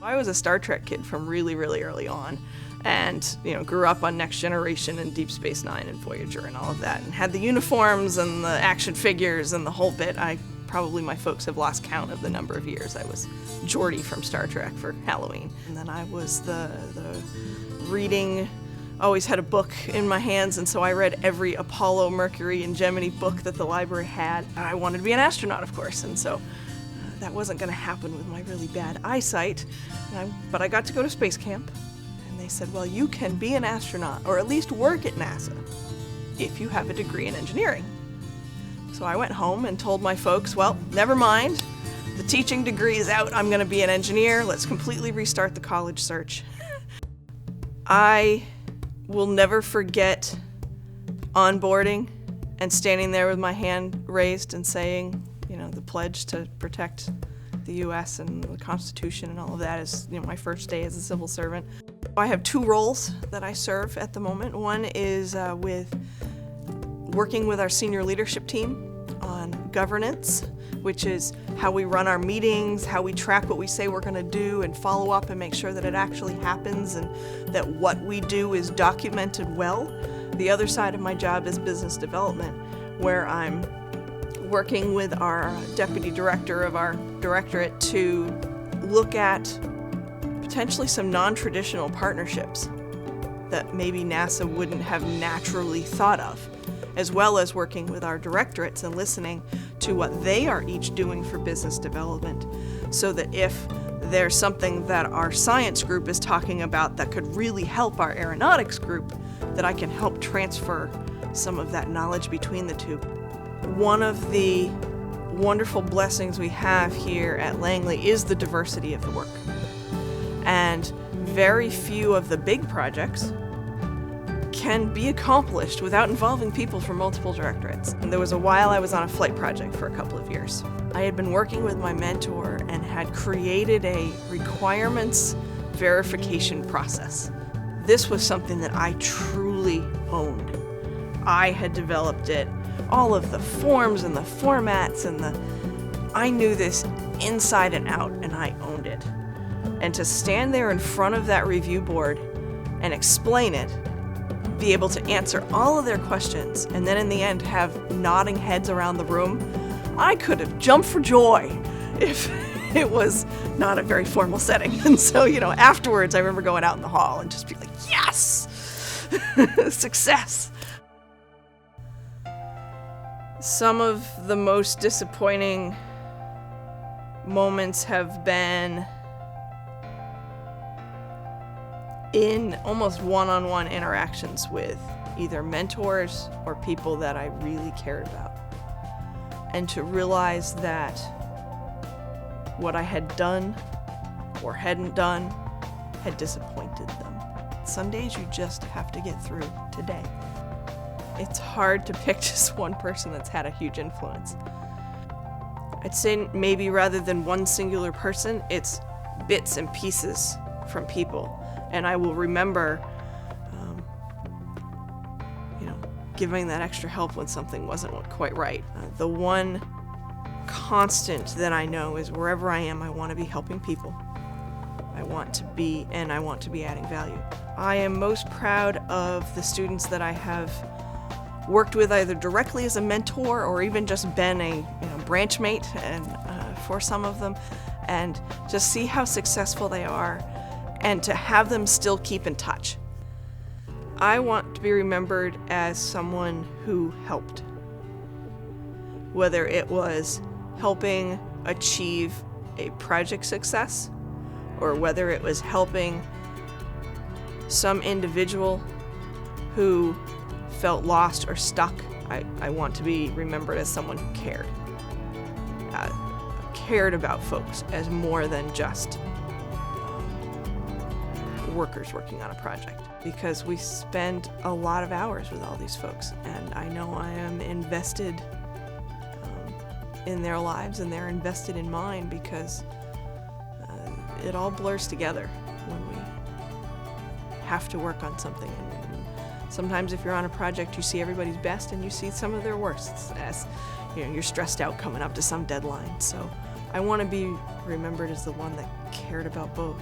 I was a Star Trek kid from really, really early on, and grew up on Next Generation and Deep Space Nine and Voyager and all of that, and had the uniforms and the action figures and the whole bit. Probably my folks have lost count of the number of years I was Geordi from Star Trek for Halloween. And then I was the reading, always had a book in my hands, and so I read every Apollo, Mercury, and Gemini book that the library had. I wanted to be an astronaut, of course, and so that wasn't going to happen with my really bad eyesight. But I got to go to space camp, and they said, well, you can be an astronaut, or at least work at NASA, if you have a degree in engineering. So I went home and told my folks, well, never mind. The teaching degree is out. I'm going to be an engineer. Let's completely restart the college search. I will never forget onboarding and standing there with my hand raised and saying, the pledge to protect the U.S. and the Constitution and all of that is, my first day as a civil servant. I have two roles that I serve at the moment. One is with working with our senior leadership team on governance, which is how we run our meetings, how we track what we say we're going to do and follow up and make sure that it actually happens and that what we do is documented well. The other side of my job is business development, where I'm working with our deputy director of our directorate to look at potentially some non-traditional partnerships that maybe NASA wouldn't have naturally thought of, as well as working with our directorates and listening to what they are each doing for business development, so that if there's something that our science group is talking about that could really help our aeronautics group, that I can help transfer some of that knowledge between the two. One of the wonderful blessings we have here at Langley is the diversity of the work. And very few of the big projects can be accomplished without involving people from multiple directorates. And there was a while I was on a flight project for a couple of years. I had been working with my mentor and had created a requirements verification process. This was something that I truly owned. I had developed it, all of the forms and the formats I knew this inside and out, and I owned it. And to stand there in front of that review board and explain it, be able to answer all of their questions, and then in the end have nodding heads around the room, I could have jumped for joy if it was not a very formal setting. And so, afterwards I remember going out in the hall and just be like, yes! Success! Some of the most disappointing moments have been in almost one-on-one interactions with either mentors or people that I really cared about. And to realize that what I had done or hadn't done had disappointed them. Some days you just have to get through today. It's hard to pick just one person that's had a huge influence. I'd say maybe rather than one singular person, it's bits and pieces from people. And I will remember, giving that extra help when something wasn't quite right. The one constant that I know is wherever I am, I want to be helping people. I want to be adding value. I am most proud of the students that I have worked with either directly as a mentor or even just been a branch mate and for some of them, and just see how successful they are and to have them still keep in touch. I want to be remembered as someone who helped, whether it was helping achieve a project success or whether it was helping some individual who felt lost or stuck. I want to be remembered as someone who cared about folks as more than just workers working on a project, because we spend a lot of hours with all these folks, and I know I am invested in their lives and they're invested in mine, because it all blurs together when we have to work on something. And sometimes if you're on a project, you see everybody's best and you see some of their worsts, as you're stressed out coming up to some deadline. So I want to be remembered as the one that cared about both.